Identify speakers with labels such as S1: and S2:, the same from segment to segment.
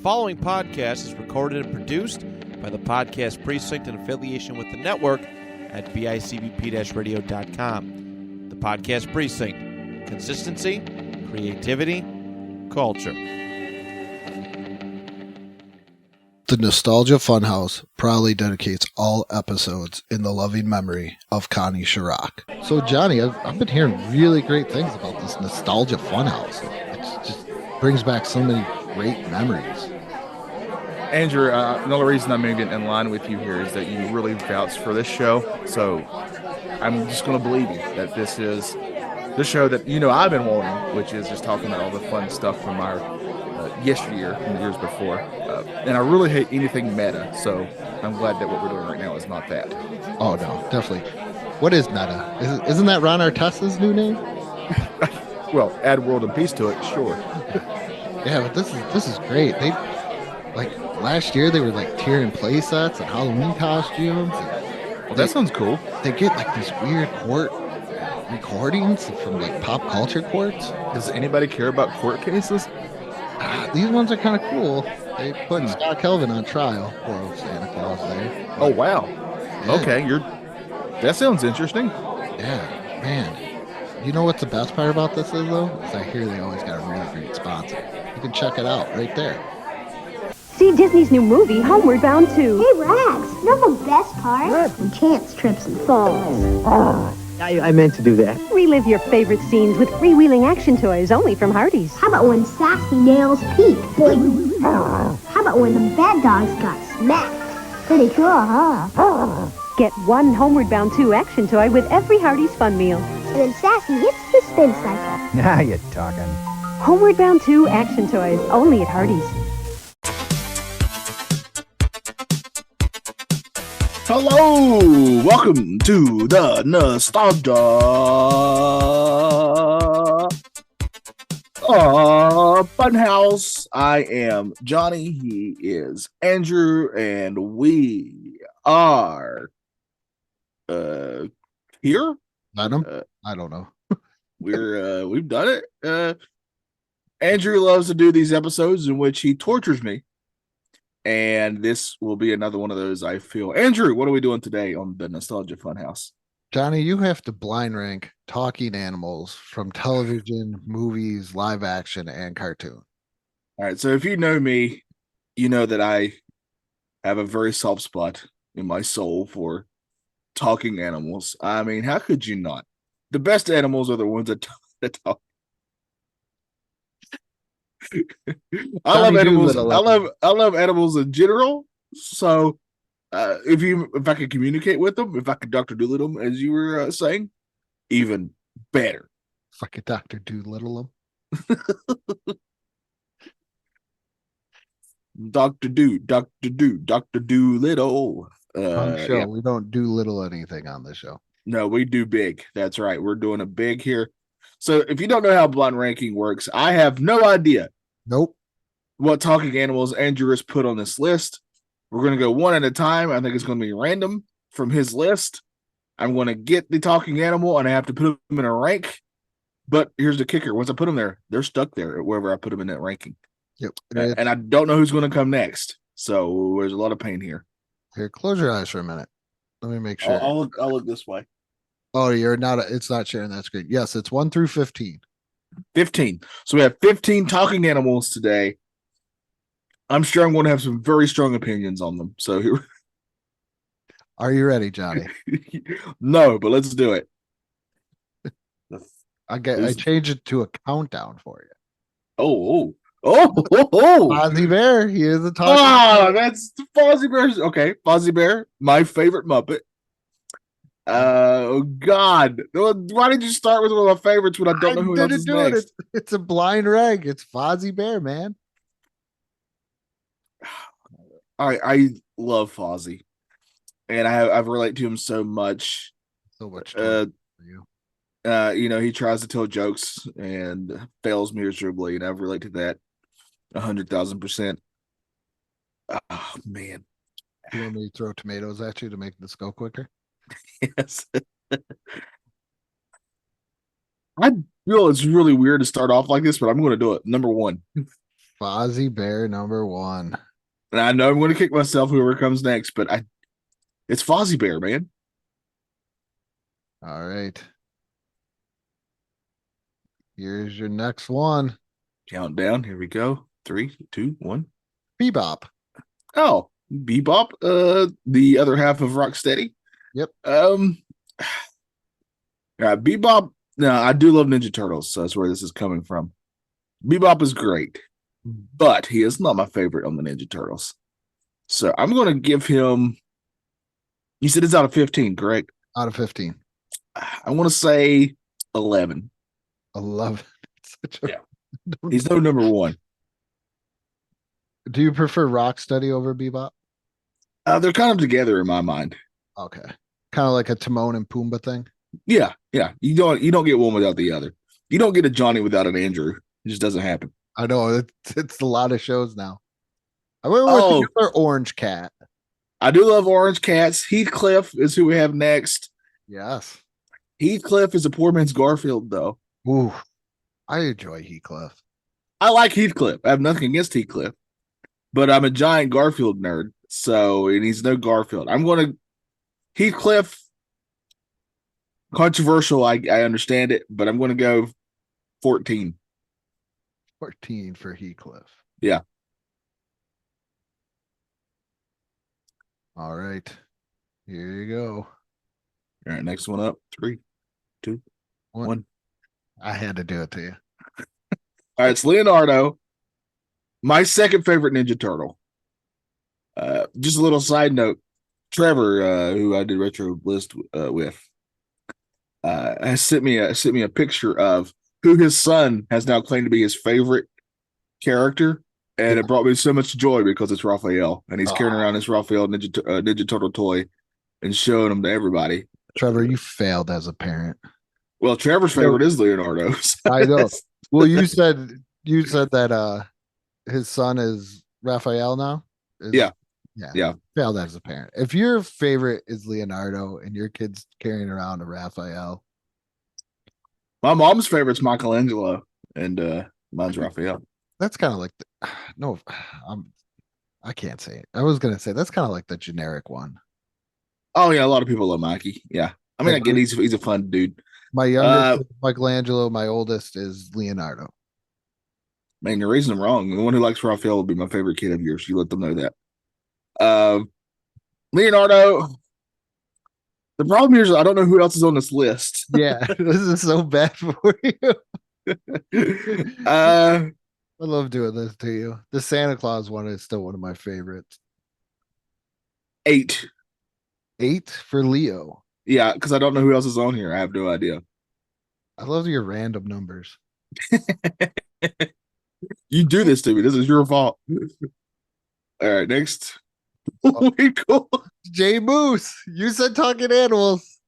S1: following podcast is recorded and produced by the Podcast Precinct in affiliation with the network at bicbp-radio.com. The Podcast Precinct. Consistency, creativity, culture.
S2: The Nostalgia Funhouse proudly dedicates all episodes in the loving memory of Connie Chirac. So, Johnny, I've been hearing really great things about this Nostalgia Funhouse. It just brings back so many great memories.
S3: Andrew, the only reason I'm moving in line with you here is that you really vouched for this show. So I'm just going to believe you that this is the show that, I've been wanting, which is just talking about all the fun stuff from our yesteryear and the years before. And I really hate anything meta. So I'm glad that what we're doing right now is not that.
S2: Oh, no, definitely. What is meta? Isn't that Ron Artest's new name?
S3: Well, add world and peace to it, sure.
S2: Yeah, but this is great. They last year they were tearing play sets and Halloween costumes.
S3: Well, that sounds cool.
S2: They get these weird court recordings from pop culture courts.
S3: Does anybody care about court cases?
S2: These ones are kind of cool. They put Scott Kelvin on trial. Poor old Santa Claus there.
S3: Oh wow.
S2: Yeah.
S3: Okay, that sounds interesting.
S2: Yeah, man. You know what the best part about this is though? Is I hear they always got a really great sponsor. You can check it out right there.
S4: See Disney's new movie, Homeward Bound 2.
S5: Hey, Rags, you know the best part? When Chance trips and falls.
S6: I meant to do that.
S4: Relive your favorite scenes with freewheeling action toys only from Hardee's.
S5: How about when Sassy Nails peek? How about when the bad dogs got smacked? Pretty cool, huh?
S4: Get one Homeward Bound 2 action toy with every Hardee's Fun Meal.
S5: And then Sassy hits the spin cycle.
S6: Now you're talking.
S4: Homeward Bound 2 action toys only at Hardee's.
S3: Hello, welcome to the Nostalgia Funhouse. I am Johnny, he is Andrew, and we are here.
S2: I don't know.
S3: We've done it. Andrew loves to do these episodes in which he tortures me. And this will be another one of those, I feel. Andrew, what are we doing today on the Nostalgia Funhouse?
S2: Johnny, you have to blind rank talking animals from television, movies, live action, and cartoon.
S3: All right. So if you know me, you know that I have a very soft spot in my soul for talking animals. I mean, how could you not? The best animals are the ones that talk. I love animals. I love animals in general. So, if I could communicate with them, if I could Dr. Doolittle them, as you were saying, even better.
S2: If I could Dr. Doolittle them,
S3: Dr. Doolittle.
S2: show. Yeah. We don't do little anything on this show.
S3: No, we do big. That's right. We're doing a big here. So if you don't know how blind ranking works, I have no idea.
S2: Nope.
S3: What talking animals Andrew has put on this list. We're going to go one at a time. I think it's going to be random from his list. I'm going to get the talking animal and I have to put them in a rank. But here's the kicker. Once I put them there, they're stuck there wherever I put them in that ranking.
S2: Yep.
S3: And I don't know who's going to come next. So there's a lot of pain here.
S2: Here, close your eyes for a minute. Let me make sure.
S3: I'll look this way.
S2: Oh, it's not sharing that screen. Yes, it's 1 through 15.
S3: 15. So we have 15 talking animals today. I'm sure I'm going to have some very strong opinions on them. So here.
S2: Are you ready, Johnny?
S3: No, but let's do it.
S2: I changed it to a countdown for you.
S3: Oh.
S2: Fozzie Bear, he is a talking.
S3: Oh, that's Fozzie Bear. Okay, Fozzie Bear, my favorite Muppet. Oh God! Why did you start with one of my favorites when I don't know who else is next?
S2: It's a blind rag. It's Fozzie Bear, man.
S3: I love Fozzie, and I've related to him so much.
S2: So much for you.
S3: He tries to tell jokes and fails miserably, and I've related to that 100,000%. Oh man!
S2: You want me to throw tomatoes at you to make this go quicker?
S3: Yes. I feel it's really weird to start off like this, but I'm going to do it. Number one.
S2: Fozzie Bear #1.
S3: And I know I'm going to kick myself whoever comes next, but it's Fozzie Bear, man.
S2: All right. Here's your next one.
S3: Countdown. Here we go. 3, 2, 1.
S2: Bebop.
S3: Oh, Bebop. The other half of Rocksteady.
S2: Yep.
S3: Bebop. No, I do love Ninja Turtles, so that's where this is coming from. Bebop is great, but he is not my favorite on the Ninja Turtles. So I'm going to give him. You said it's out of 15, correct?
S2: Out of 15.
S3: I want to say 11.
S2: 11.
S3: Yeah. He's no number 1.
S2: Do you prefer Rocksteady over Bebop?
S3: They're kind of together in my mind.
S2: Okay. Kind of like a Timon and Pumbaa thing.
S3: Yeah. You don't get one without the other. You don't get a Johnny without an Andrew. It just doesn't happen.
S2: I know it's a lot of shows now. I went with the other Orange Cat.
S3: I do love Orange Cats. Heathcliff is who we have next.
S2: Yes.
S3: Heathcliff is a poor man's Garfield, though.
S2: Ooh, I enjoy Heathcliff.
S3: I like Heathcliff. I have nothing against Heathcliff, but I'm a giant Garfield nerd. So, and he's no Garfield. I'm going to Heathcliff. Controversial. I understand it, but I'm going to go 14.
S2: 14 for Heathcliff.
S3: Yeah.
S2: All right. Here you go.
S3: All right. Next one up. 3, 2, 1.
S2: I had to do it to you.
S3: All right. It's Leonardo. My second favorite Ninja Turtle. Just a little side note. Trevor, who I did retro list with, has sent me a picture of who his son has now claimed to be his favorite character, and it brought me so much joy because it's Raphael, and he's carrying around this Raphael Ninja Turtle toy and showing them to everybody.
S2: Trevor, you failed as a parent.
S3: Well, Trevor's favorite is Leonardo. So
S2: I know. Well, you said that his son is Raphael now. Yeah. Failed as a parent. If your favorite is Leonardo and your kid's carrying around a Raphael,
S3: my mom's favorite's Michelangelo, and mine's Raphael.
S2: That's kind of like I can't say it. I was gonna say that's kind of like the generic one.
S3: Oh yeah, a lot of people love Mikey. Yeah, I mean, I get he's a fun dude.
S2: My youngest is Michelangelo. My oldest is Leonardo.
S3: Man, you're raising them wrong. The one who likes Raphael will be my favorite kid of yours. You let them know that. Leonardo. The problem here is I don't know who else is on this list.
S2: Yeah, this is so bad for you. I love doing this to you. The Santa Claus one is still one of my favorites.
S3: 8.
S2: 8 for Leo.
S3: Yeah, because I don't know who else is on here. I have no idea.
S2: I love your random numbers.
S3: You do this to me. This is your fault. All right, next. Cool.
S2: Jay Moose. You said talking animals.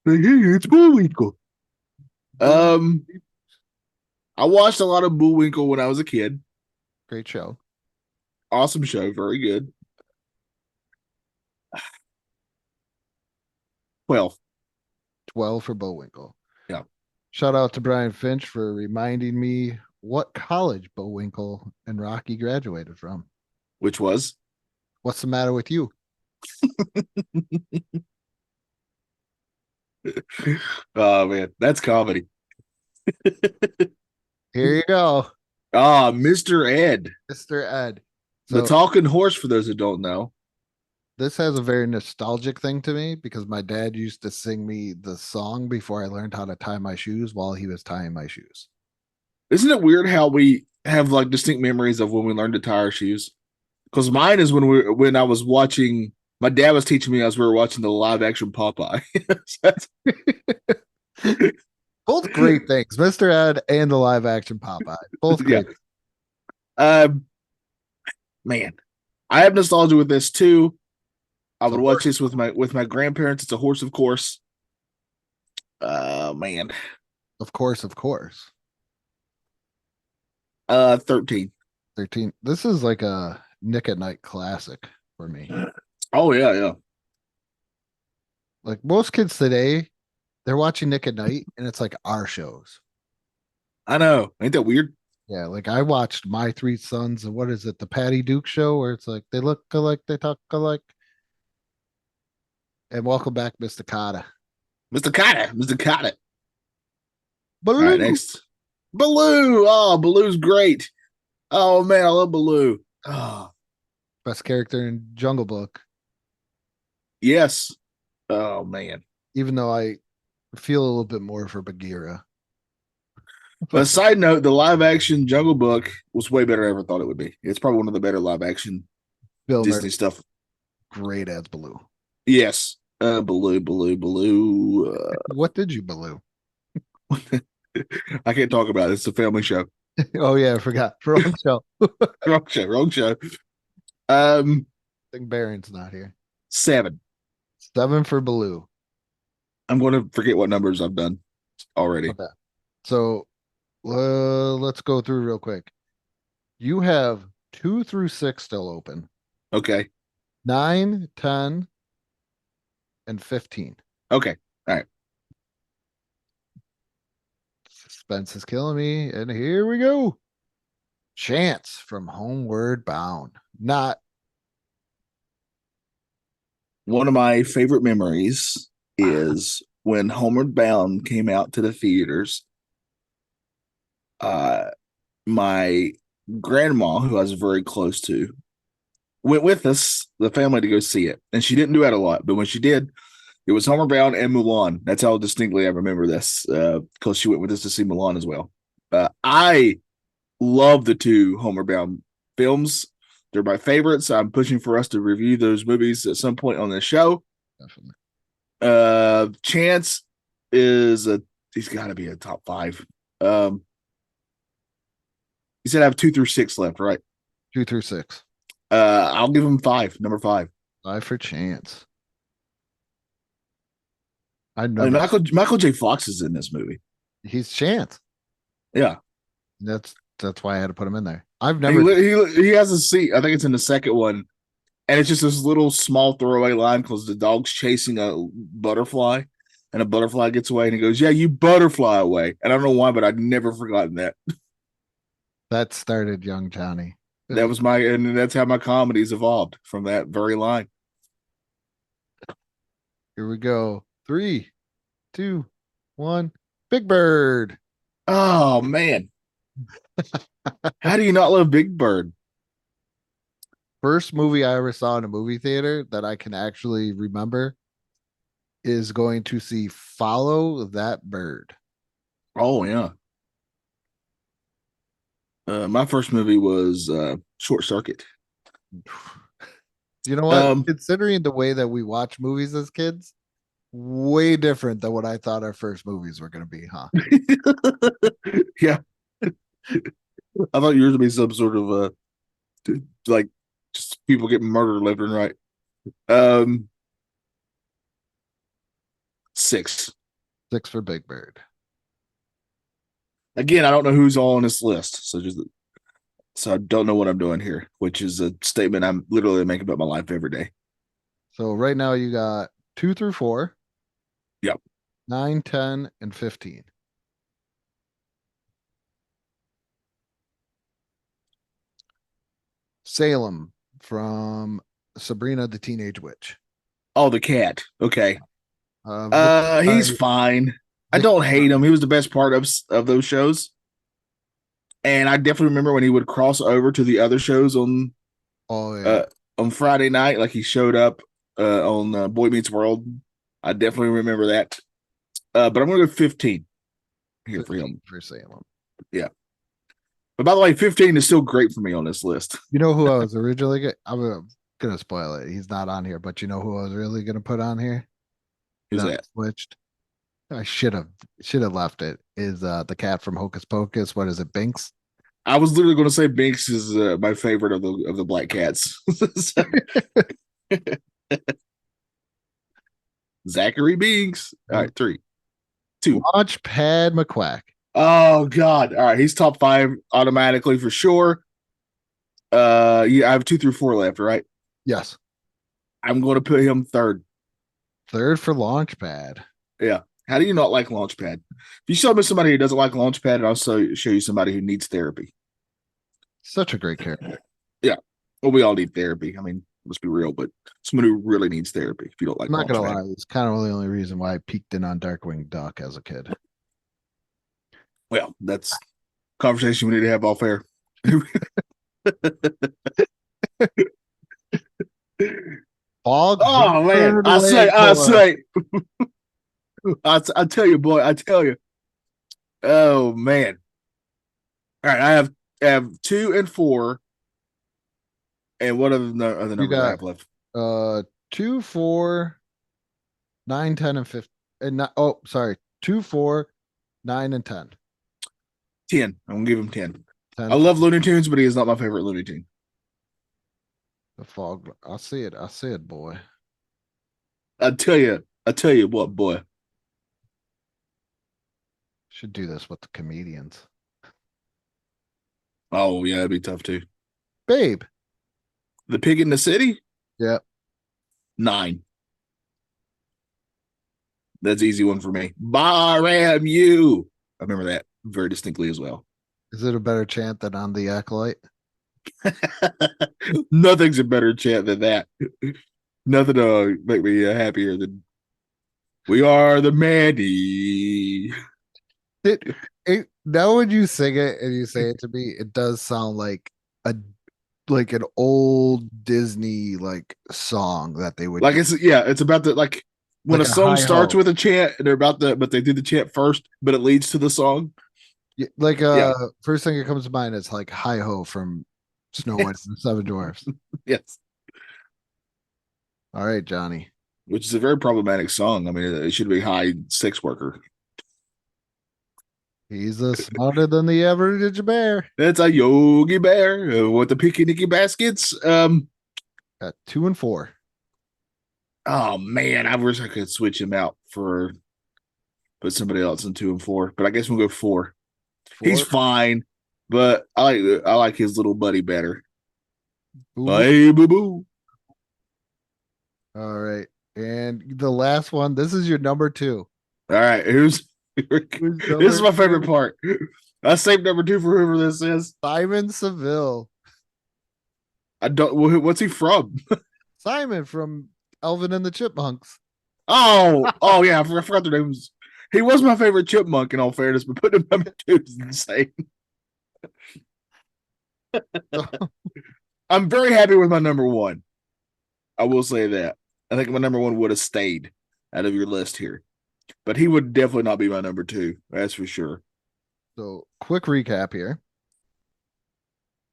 S3: It's Bullwinkle. I watched a lot of Bullwinkle when I was a kid.
S2: Great show.
S3: Awesome show. Very good. 12.
S2: 12 for Bullwinkle.
S3: Yeah.
S2: Shout out to Brian Finch for reminding me what college Bullwinkle and Rocky graduated from.
S3: Which was?
S2: What's the matter with you?
S3: Oh man, that's comedy.
S2: Here you go.
S3: Mr. Ed.
S2: Mr. Ed. So,
S3: the talking horse, for those who don't know.
S2: This has a very nostalgic thing to me because my dad used to sing me the song before I learned how to tie my shoes while he was tying my shoes.
S3: Isn't it weird how we have like distinct memories of when we learned to tie our shoes? Because mine is when I was watching, my dad was teaching me as we were watching the live action Popeye.
S2: Both great things, Mr. Ed and the live action Popeye. Both great.
S3: Yeah. Man, I have nostalgia with this too. I would watch this with my grandparents. It's a horse, of course. Man.
S2: Of course.
S3: 13.
S2: 13. This is like a Nick at Night classic for me.
S3: Oh yeah.
S2: Like most kids today, they're watching Nick at Night and it's like our shows.
S3: I know. Ain't that weird?
S2: Yeah, like I watched My Three Sons and what is it, the Patty Duke show where it's like they look alike, they talk alike. And welcome back, Mr. Carter.
S3: Mr. Carter. Mr. Carter. All right,
S2: Baloo!
S3: next. Baloo. Oh, Baloo's great. Oh man, I love Baloo. Oh,
S2: Best character in Jungle Book.
S3: yes. Oh man.
S2: Even though I feel a little bit more for Bagheera.
S3: A side note, the live action Jungle Book was way better than I ever thought it would be. It's probably one of the better live action
S2: Bill
S3: Disney
S2: Murray,
S3: stuff.
S2: great as Baloo.
S3: Yes. Baloo.
S2: What did you Baloo?
S3: I can't talk about it. It's a family show.
S2: Oh yeah, I forgot. Wrong show.
S3: Wrong show.
S2: I think Baron's not here.
S3: 7.
S2: 7 for Baloo.
S3: I'm going to forget what numbers I've done already.
S2: Okay. So let's go through real quick. You have 2 through 6 still open.
S3: Okay.
S2: 9, 10, and 15.
S3: Okay. All right.
S2: Suspense is killing me. And here we go. Chance from Homeward Bound. Not
S3: One of my favorite memories is when Homeward Bound came out to the theaters. My grandma, who I was very close to, went with us, the family, to go see it. And she didn't do that a lot, but when she did, it was Homeward Bound and Mulan. That's how distinctly I remember this, because she went with us to see Mulan as well. I love the 2 Homeward Bound films. They're my favorites. I'm pushing for us to review those movies at some point on the show.
S2: definitely.
S3: Chance he's got to be a top 5. You said I have 2 through 6 left, right?
S2: 2 through 6.
S3: I'll give him 5. Number 5.
S2: 5 for Chance.
S3: I mean, Michael J. Fox is in this movie.
S2: He's Chance.
S3: Yeah,
S2: That's why I had to put him in there. I've
S3: he,
S2: never
S3: he has a seat. I think it's in the second one, and it's just this little small throwaway line because the dog's chasing a butterfly, and a butterfly gets away, and he goes, "Yeah, you butterfly away." And I don't know why, but I'd never forgotten that.
S2: that started young Johnny.
S3: That was and that's how my comedies evolved from that very line.
S2: Here we go. 3, 2, 1. Big Bird.
S3: Oh man, how do you not love Big Bird?
S2: First movie I ever saw in a movie theater that I can actually remember is going to see Follow That Bird.
S3: Oh yeah. My first movie was Short Circuit.
S2: You know what? Considering the way that we watch movies as kids, way different than what I thought our first movies were going to be, huh?
S3: Yeah. I thought yours would be some sort of like just people getting murdered left and right. 6.
S2: 6 for Big Bird.
S3: Again, I don't know who's all on this list, so I don't know what I'm doing here, which is a statement I'm literally making about my life every day.
S2: So right now you got 2 through 4.
S3: Yep.
S2: 9, 10, and 15. Salem from Sabrina the Teenage Witch.
S3: Oh, the cat. Okay. He's fine. I
S2: Vic-
S3: don't hate him. He was the best part of those shows. And I definitely remember when he would cross over to the other shows on Friday night, like he showed up on Boy Meets World. I definitely remember that. But I'm going to go 15 here for him.
S2: For Salem.
S3: Yeah. But by the way, 15 is still great for me on this list.
S2: You know who I was originally I'm going to spoil it. He's not on here, but you know who I was really going to put on here?
S3: Who's that?
S2: Switched. I should have left it. Is the cat from Hocus Pocus? What is it, Binks?
S3: I was literally going to say Binks is my favorite of the black cats. Zachary Binks. All right, 3, 2.
S2: Launchpad McQuack.
S3: Oh God! All right, he's top 5 automatically for sure. Yeah, I have 2 through 4 left, right?
S2: Yes.
S3: I'm going to put him 3rd.
S2: 3rd for Launchpad.
S3: Yeah, How do you not like Launchpad? If you show me somebody who doesn't like Launchpad, I'll show you somebody who needs therapy.
S2: Such a great character.
S3: Yeah. Well, we all need therapy. I mean, let's be real, but someone who really needs therapy if you don't like
S2: I'm not gonna
S3: Launchpad.
S2: lie, it's kind of the only reason why I peeked in on Darkwing Duck as a kid.
S3: Well, that's a conversation we need to have off air.
S2: Fog.
S3: Oh man, I tell you, boy, I tell you. Oh man. All right, I have 2 and 4. And what other numbers I have left?
S2: 2, 4, 9, 10, and 15. And not, oh, sorry, 2, 4, 9, and 10.
S3: 10. I'm gonna give him 10.
S2: 10.
S3: I love Looney Tunes, but he is not my favorite Looney Tune.
S2: The fog. I see it, boy.
S3: I tell you what, boy.
S2: Should do this with the comedians.
S3: Oh yeah, it'd be tough too.
S2: Babe.
S3: The Pig in the City?
S2: Yep.
S3: 9. That's an easy one for me. Bar you. I remember that very distinctly as well.
S2: Is it a better chant than on the Acolyte?
S3: Nothing's a better chant than that. Nothing to make me happier than we are the Mandy.
S2: Now when you sing it and you say it to me, it does sound like an old Disney like song that they would
S3: like do. It's about the like when
S2: like
S3: a song starts
S2: ho.
S3: with a chant and but they do the chant first, but it leads to the song.
S2: Yeah, first thing that comes to mind is like Hi Ho from Snow White and the Seven Dwarfs.
S3: Yes.
S2: All right, Johnny.
S3: Which is a very problematic song. I mean, it should be High Sex Worker.
S2: He's smarter than the average bear.
S3: That's a Yogi Bear with the picky nicky baskets.
S2: Got 2 and 4.
S3: Oh man, I wish I could switch him out for put somebody else in 2 and 4. But I guess we'll go 4.
S2: 4.
S3: He's fine, but I like his little buddy better.
S2: Boo.
S3: Boo boo.
S2: All right, and the last one. This is your number 2.
S3: All right, this is my favorite part. I saved number 2 for whoever this is.
S2: Simon Seville.
S3: I don't. What's he from?
S2: Simon from Alvin and the Chipmunks.
S3: Oh yeah, I forgot their names. He was my favorite chipmunk in all fairness, but putting him number 2 is insane. I'm very happy with my number 1. I will say that. I think my number 1 would have stayed out of your list here. But he would definitely not be my number 2. That's for sure.
S2: So quick recap here.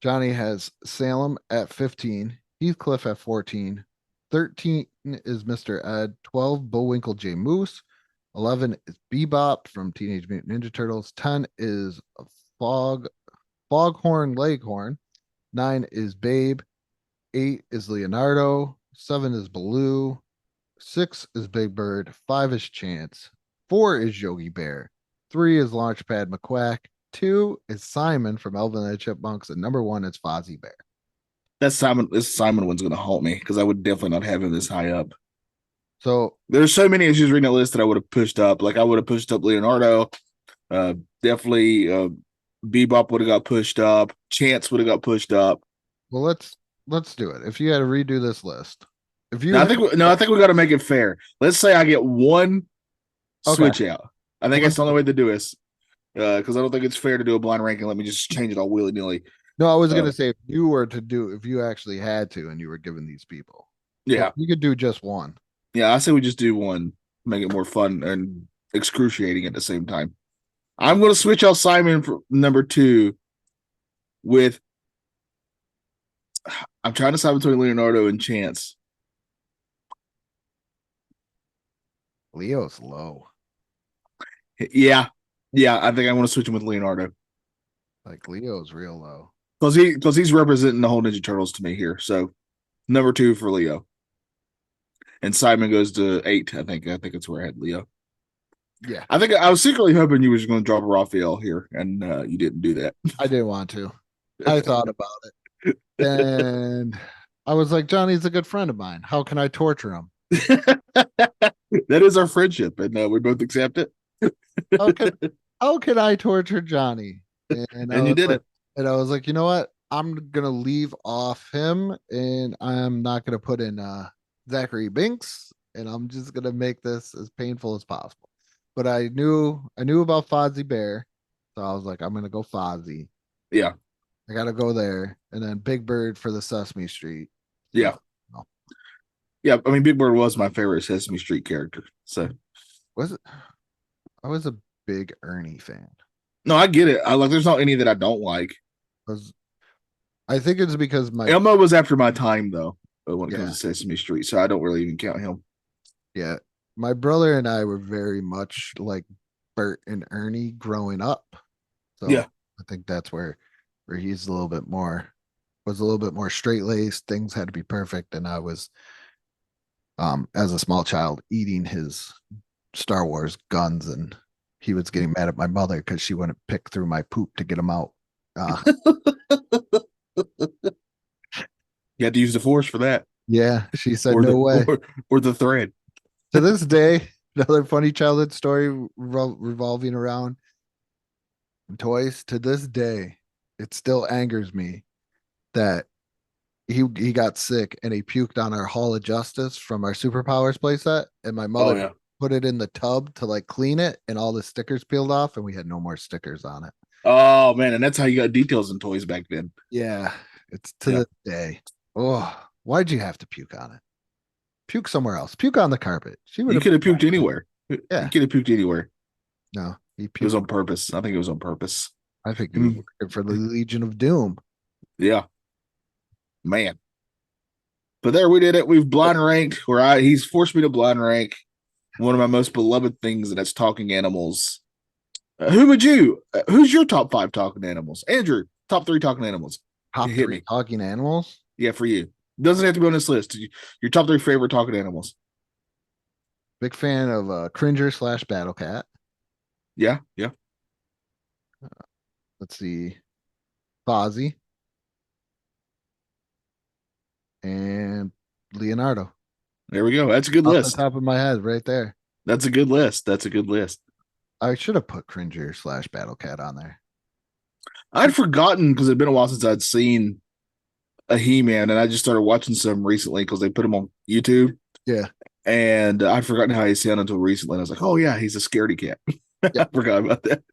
S2: Johnny has Salem at 15, Heathcliff at 14, 13 is Mr. Ed, 12 Bullwinkle J. Moose, 11 is Bebop from Teenage Mutant Ninja Turtles, 10 is Foghorn Leghorn, 9 is Babe, 8 is Leonardo, 7 is Baloo, 6 is Big Bird, 5 is Chance, 4 is Yogi Bear, 3 is Launchpad McQuack, 2 is Simon from Alvin and the Chipmunks, and number 1 is Fozzie Bear.
S3: This Simon one's gonna haunt me because I would definitely not have him this high up.
S2: So
S3: there's so many issues reading that list that I would have pushed up. Like I would have pushed up Leonardo. Definitely Bebop would have got pushed up. Chance would have got pushed up.
S2: Well, let's do it. If you had to redo this list,
S3: I think we got to make it fair. Let's say I get one switch out. I think that's the only way to do this. Because I don't think it's fair to do a blind ranking. Let me just change it all willy nilly.
S2: No, I was going to say if you actually had to and you were given these people.
S3: Yeah.
S2: You could do just one.
S3: Yeah, I say we just do one, make it more fun and excruciating at the same time. I'm going to switch out Simon for number 2 with. I'm trying to decide between Leonardo and Chance.
S2: Leo's low.
S3: Yeah, I think I want to switch him with Leonardo.
S2: Like Leo's real low.
S3: Because he's representing the whole Ninja Turtles to me here. So number 2 for Leo. And Simon goes to 8. I think that's where I had Leo.
S2: Yeah.
S3: I think I was secretly hoping you was going to drop Raphael here, and you didn't do that.
S2: I didn't want to. I thought about it. And I was like, Johnny's a good friend of mine. How can I torture him?
S3: That is our friendship, and we both accept it.
S2: How can how can I torture Johnny? And I
S3: And you
S2: was
S3: did
S2: like,
S3: it.
S2: you know what? I'm gonna leave off him, and I'm not gonna put in Zachary Binks, and I'm just gonna make this as painful as possible. But I knew about Fozzie Bear, so I was like, I'm gonna go Fozzie.
S3: Yeah,
S2: I gotta go there, and then Big Bird for the Sesame Street
S3: yeah,
S2: stuff. Oh,
S3: yeah. I mean, Big Bird was my favorite Sesame Street character. So
S2: was it? I was a big Ernie fan.
S3: no, I get it. I like. There's not any that I don't like.
S2: 'Cause I think it's because my
S3: Elmo was after my time though, when it comes
S2: yeah,
S3: to Sesame Street, so I don't really even count him.
S2: yeah. My brother and I were very much like Bert and Ernie growing up. So
S3: Yeah,
S2: I think that's where he's a little bit more was a little bit more straight laced. Things had to be perfect. And I was as a small child eating his Star Wars guns, and he was getting mad at my mother because she wouldn't pick through my poop to get him out. Uh
S3: you had to use the Force for that,
S2: yeah, she said
S3: or
S2: no
S3: the
S2: way.
S3: or the thread.
S2: To this day, another funny childhood story revolving around toys. To this day, it still angers me that he got sick and he puked on our Hall of Justice from our Superpowers playset, and my
S3: Oh
S2: mother
S3: yeah.
S2: put it in the tub to like clean it, and all the stickers peeled off, and we had no more stickers on it.
S3: Oh man, and that's how you got details in toys back then.
S2: Yeah, it's to
S3: Yeah,
S2: this day. Oh, why'd you have to puke on it? Puke somewhere else. Puke on the carpet. She would
S3: you
S2: have.
S3: could have puked anywhere. You
S2: Yeah,
S3: could have puked anywhere.
S2: no, he
S3: It was
S2: puked.
S3: on purpose. I think it was on purpose.
S2: I think he was
S3: Mm,
S2: looking for the Legion of Doom.
S3: yeah, man. But there we did it. We've blind ranked, he's forced me to blind rank one of my most beloved things, and that's talking animals. Who's your top five talking animals? Andrew, top three talking animals.
S2: Top
S3: Hit
S2: three
S3: me.
S2: talking animals.
S3: Yeah, for you. Doesn't have to be on this list. Your top three favorite talking animals.
S2: Big fan of Cringer slash Battle Cat.
S3: Yeah, yeah.
S2: Let's see, Fozzie and Leonardo.
S3: There we go. That's a good
S2: Off the
S3: list.
S2: top of my head, right there.
S3: That's a good list. That's a good list.
S2: I should have put Cringer slash Battle Cat on there.
S3: I'd forgotten because it'd been a while since I'd seen a He-Man, and I just started watching some recently because they put him on YouTube.
S2: Yeah,
S3: And I'd forgotten how he sounded until recently. And I was like, oh yeah, he's a scaredy cat.
S2: yeah.
S3: I forgot about that.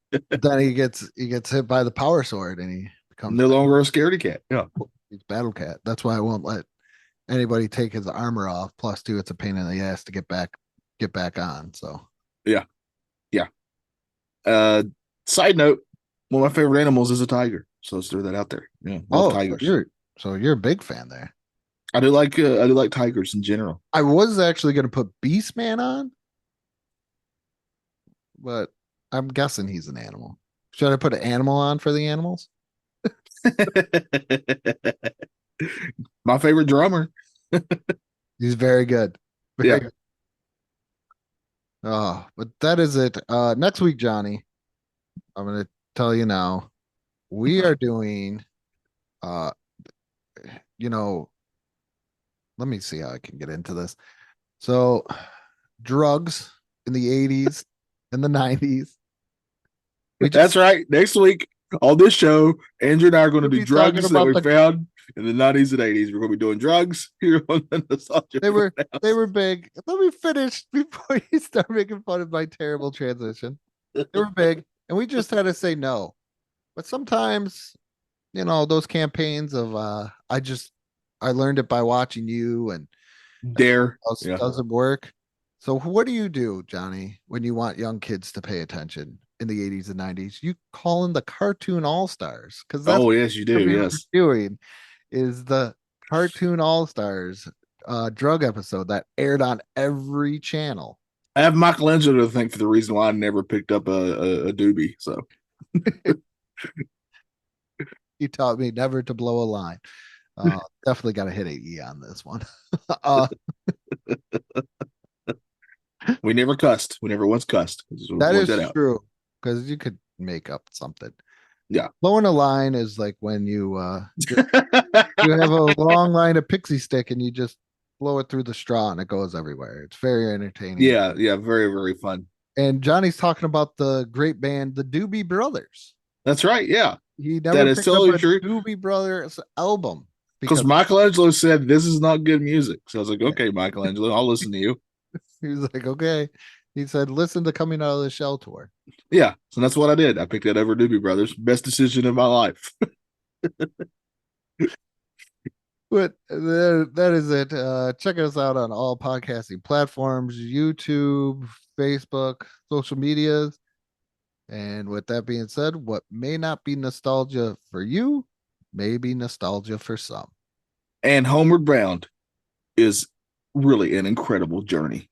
S2: Then he gets hit by the power sword, and he becomes
S3: No longer a scaredy cat. Yeah.
S2: he's Battle Cat. That's why I won't let anybody take his armor off. Plus, two, it's a pain in the ass to get back on. So
S3: Yeah. Yeah. Side note, one of my favorite animals is a tiger. So let's throw that out there. Yeah. Love tigers.
S2: You're a big fan there.
S3: I do like tigers in general.
S2: I was actually going to put Beastman on, but I'm guessing he's an animal. Should I put an animal on for the animals?
S3: My favorite drummer.
S2: He's very good. Very
S3: Yeah.
S2: good. Oh, but that is it. Next week, Johnny, I'm going to tell you now, we are doing, uh, you know, let me see how I can get into this. So, drugs in the 80s and the 90s.
S3: That's right. Next week on this show, Andrew and I are going to
S2: We'll
S3: do
S2: be talking
S3: drugs that
S2: about
S3: we
S2: the-
S3: found in the 90s and 80s. We're going to be doing drugs here on the Nostalgia.
S2: They were
S3: Funhouse.
S2: they were big. Let me finish before you start making fun of my terrible transition. They were big, and we just had to say no. But sometimes, those campaigns of I learned it by watching you, and
S3: Dare.
S2: else
S3: Yeah.
S2: doesn't work. So what do you do, Johnny, when you want young kids to pay attention in the 80s and 90s? You call in the cartoon all-stars, because that's
S3: Oh, yes, you do.
S2: what we were
S3: Yes.
S2: doing is the cartoon all-stars drug episode that aired on every channel.
S3: I have Michelangelo to thank for the reason why I never picked up a doobie. So
S2: He taught me never to blow a line. Definitely got to hit an E on this one.
S3: we never cussed. We never once cussed. Just wanna
S2: That
S3: point
S2: is
S3: that out.
S2: true, because you could make up something.
S3: Yeah.
S2: Blowing a line is like when you have a long line of pixie stick and you just blow it through the straw and it goes everywhere. It's very entertaining.
S3: Yeah, very, very fun.
S2: And Johnny's talking about the great band, the Doobie Brothers.
S3: That's right. Yeah,
S2: He
S3: that
S2: never
S3: is
S2: picked up
S3: totally
S2: a
S3: true.
S2: Doobie Brothers album
S3: Because Michelangelo said this is not good music. So I was like, okay, Michelangelo, I'll listen to you.
S2: he was like, okay. He said, listen to Coming Out of the Shell tour.
S3: Yeah, so that's what I did. I picked that over Doobie Brothers. Best decision in my life.
S2: But that is it. Check us out on all podcasting platforms, YouTube, Facebook, social medias. And with that being said, what may not be nostalgia for you may be nostalgia for some.
S3: And Homeward Bound is really an incredible journey.